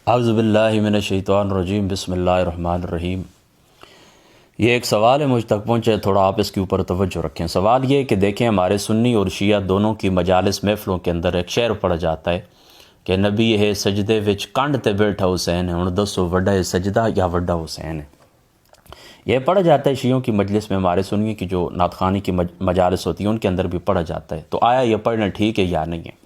اعوذ باللہ من الشیطان الرجیم بسم اللہ الرحمن الرحیم۔ یہ ایک سوال ہے مجھ تک پہنچے، تھوڑا آپ اس کے اوپر توجہ رکھیں۔ سوال یہ ہے کہ دیکھیں ہمارے سنی اور شیعہ دونوں کی مجالس محفلوں کے اندر ایک شعر پڑھا جاتا ہے کہ نبی ہے سجدے وچ کنڈ تے بیٹھا حسین ہے، ہن دسو وڈا ہے سجدہ یا وڈا حسین ہے۔ یہ پڑھا جاتا ہے شیعوں کی مجلس میں، ہمارے سنی کی جو نعت خوانی کی مجالس ہوتی ہیں ان کے اندر بھی پڑھا جاتا ہے۔ تو آیا یہ پڑھنا ٹھیک ہے یا نہیں ہے؟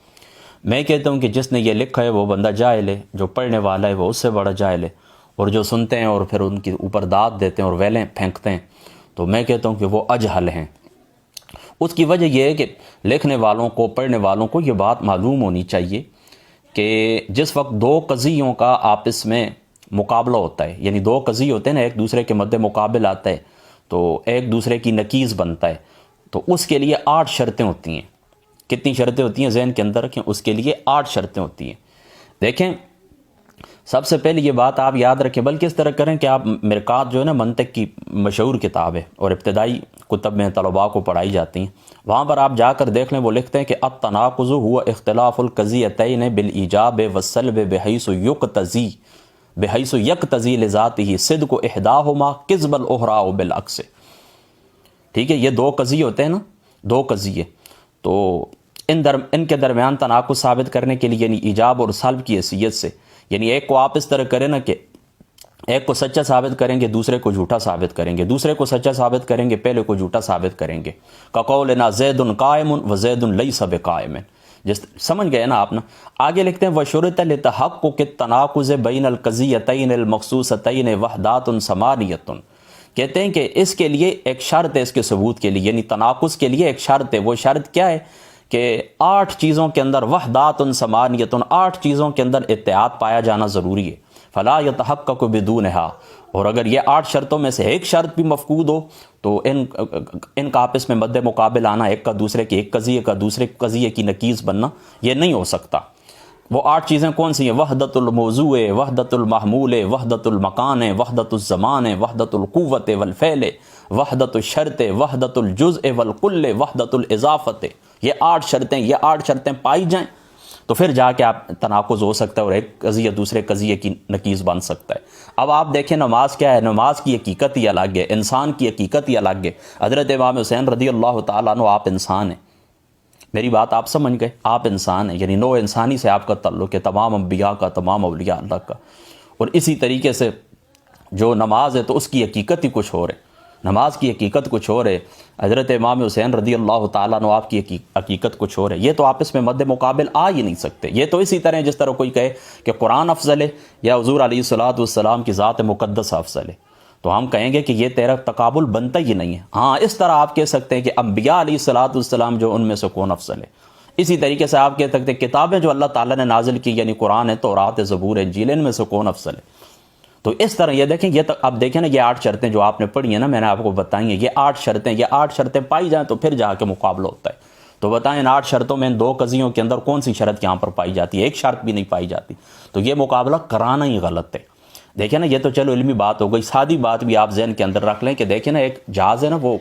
میں کہتا ہوں کہ جس نے یہ لکھا ہے وہ بندہ جاہل ہے، جو پڑھنے والا ہے وہ اس سے بڑا جاہل ہے، اور جو سنتے ہیں اور پھر ان کے اوپر داد دیتے ہیں اور ویلیں پھینکتے ہیں تو میں کہتا ہوں کہ وہ اجہل ہیں۔ اس کی وجہ یہ ہے کہ لکھنے والوں کو، پڑھنے والوں کو یہ بات معلوم ہونی چاہیے کہ جس وقت دو قضیوں کا آپس میں مقابلہ ہوتا ہے، یعنی دو قضی ہوتے ہیں نا، ایک دوسرے کے مد مقابل آتا ہے تو ایک دوسرے کی نقیض بنتا ہے، تو اس کے لیے 8 شرطیں ہوتی ہیں۔ کتنی شرطیں ہوتی ہیں ذہن کے اندر رکھیں، اس کے لیے 8 شرطیں ہوتی ہیں۔ دیکھیں سب سے پہلے یہ بات آپ یاد رکھیں، بلکہ اس طرح کریں کہ آپ مرقات جو ہے نا منطق کی مشہور کتاب ہے اور ابتدائی کتب میں طلباء کو پڑھائی جاتی ہیں، وہاں پر آپ جا کر دیکھ لیں، وہ لکھتے ہیں کہ التناقض هو اختلاف القضیتین بالایجاب والسلب بحیث یقتضی لذاته صدق احداہما کذب الاخرى بالعکس۔ ٹھیک ہے، یہ دو قضیے ہوتے ہیں نا، دو قضیے، تو ان کے درمیان تناقض ثابت کرنے کے لیے، یعنی ایجاب اور سلب کی حیثیت سے، یعنی ایک کو آپ اس طرح کریں نا کہ ایک کو سچا ثابت کریں گے، دوسرے کو جھوٹا ثابت کریں گے، دوسرے کو سچا ثابت کریں گے، پہلے کو جھوٹا ثابت کریں گے۔ کقولنا زید قائم وزید لیس بقائم، جس سمجھ گئے نا آپ نا۔ آگے لکھتے ہیں وشرط لتحقق التناقض بین القضیتین المخصوصتین وحدات ثمانیۃ، کہتے ہیں کہ اس کے لیے ایک شرط ہے، اس کے ثبوت کے لیے، یعنی تناقض کے لیے ایک شرط ہے۔ وہ شرط کیا ہے کہ 8 چیزوں کے اندر وحدات ثمانیۃ، 8 چیزوں کے اندر اتحاد پایا جانا ضروری ہے۔ فلا یتحقق بدونها، اور اگر یہ 8 شرطوں میں سے ایک شرط بھی مفقود ہو تو ان کا آپس میں مد مقابل آنا، ایک کا دوسرے کی، ایک قضیے کا دوسرے قضیے کی نقیض بننا، یہ نہیں ہو سکتا۔ وہ 8 چیزیں کون سی ہیں؟ وحدت الموضوع، وحدت المحمول، وحدت المکان، وحدت الزمان، وحدت القوت والفعل، وحدت الشرط، وحدت الجزء والکل، وحدت الاضافت۔ یہ 8 شرطیں، یہ 8 شرطیں پائی جائیں تو پھر جا کے آپ تناقض ہو سکتا ہے اور ایک قضیہ دوسرے قضیے کی نقیض بن سکتا ہے۔ اب آپ دیکھیں نماز کیا ہے، نماز کی حقیقت ہی الگ ہے، انسان کی حقیقت ہی الگ ہے۔ حضرت امام حسین رضی اللہ تعالیٰ عنہ، آپ انسان ہیں، میری بات آپ سمجھ گئے، آپ انسان ہیں، یعنی نوع انسانی سے آپ کا تعلق ہے، تمام انبیاء کا، تمام اولیاء اللہ کا۔ اور اسی طریقے سے جو نماز ہے تو اس کی حقیقت ہی کچھ اور ہے، نماز کی حقیقت کچھ اور ہے۔ حضرت امام حسین رضی اللہ تعالیٰ عنہ، آپ کی حقیقت کچھ اور ہے۔ یہ تو آپس میں مد مقابل آ ہی نہیں سکتے۔ یہ تو اسی طرح جس طرح کوئی کہے کہ قرآن افضل ہے یا حضور علیہ الصلوۃ والسلام کی ذات مقدس افضل ہے، تو ہم کہیں گے کہ یہ تیرا تقابل بنتا ہی نہیں ہے۔ ہاں اس طرح آپ کہہ سکتے ہیں کہ انبیاء علیہ الصلوۃ والسلام جو ان میں سے کون افضل ہے۔ اسی طریقے سے آپ کہہ سکتے ہیں کتابیں جو اللہ تعالیٰ نے نازل کی، یعنی قرآن ہے، تورات ہے، زبور ہے، انجیل، ان میں سے کون افضل ہے۔ تو اس طرح یہ دیکھیں، یہ اب دیکھیں نا، یہ 8 شرطیں جو آپ نے پڑھی ہیں نا، میں نے آپ کو بتائی ہیں، یہ 8 شرطیں، یہ 8 شرطیں پائی جائیں تو پھر جا کے مقابلہ ہوتا ہے۔ تو بتائیں ان 8 شرطوں میں، ان 2 قضیوں کے اندر کون سی شرط یہاں پر پائی جاتی ہے؟ ایک شرط بھی نہیں پائی جاتی، تو یہ مقابلہ کرانا ہی غلط ہے۔ دیکھیں نا، یہ تو چلو علمی بات ہو گئی، سادی بات بھی آپ ذہن کے اندر رکھ لیں کہ دیکھیں نا، ایک جہاز ہے نا، وہ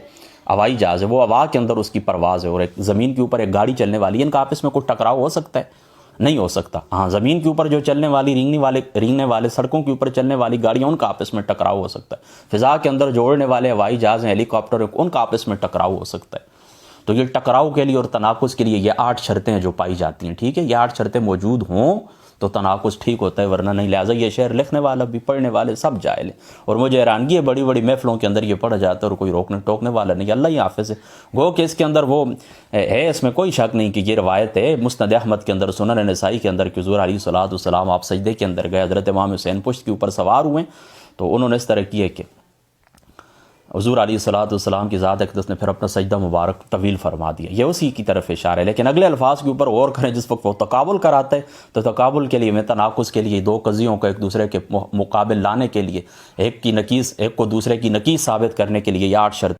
ہوائی جہاز ہے، وہ ہوا کے اندر اس کی پرواز ہے، اور ایک زمین کے اوپر ایک گاڑی چلنے والی ہے، ان کا آپس میں کچھ ٹکراؤ ہو سکتا ہے؟ نہیں ہو سکتا۔ ہاں زمین کے اوپر جو چلنے والی رینگنے والے سڑکوں کے اوپر چلنے والی گاڑیاں، ان کا آپس میں ٹکراؤ ہو سکتا ہے۔ فضا کے اندر جو اڑنے والے ہوائی جہاز ہیں، ہیلی کاپٹر، ان کا آپس میں ٹکراؤ ہو سکتا ہے۔ تو یہ ٹکراؤ کے لیے اور تناقض کے لیے یہ 8 شرطیں ہیں جو پائی جاتی ہیں، ٹھیک ہے؟ یہ 8 شرطیں موجود ہوں تو تناقض ٹھیک ہوتا ہے، ورنہ نہیں۔ لہٰذا یہ شعر لکھنے والا بھی، پڑھنے والے سب جاہل ہیں، اور مجھے حیرانگی ہے بڑی بڑی محفلوں کے اندر یہ پڑھا جاتا ہے اور کوئی روکنے ٹوکنے والا نہیں۔ اللہ ہی حافظ ہے، گو کہ اس کے اندر وہ ہے، اس میں کوئی شک نہیں کہ یہ روایت ہے مسند احمد کے اندر، سنن نسائی کے اندر کہ حضور علیہ الصلوۃ والسلام آپ سجدے کے اندر گئے، حضرت امام حسین پشت کے اوپر سوار ہوئے تو انہوں نے اس طرح کیا کہ حضور علیہ الصلوۃ والسلام کی ذات اقدس نے پھر اپنا سجدہ مبارک طویل فرما دیا۔ یہ اسی کی طرف اشارہ ہے، لیکن اگلے الفاظ کے اوپر غور کریں، جس وقت وہ تقابل کراتا ہے تو تقابل کے لیے، میں تناقض کے لیے، 2 قضیوں کو ایک دوسرے کے مقابل لانے کے لیے، ایک کو دوسرے کی نقیض ثابت کرنے کے لیے یہ 8 شرط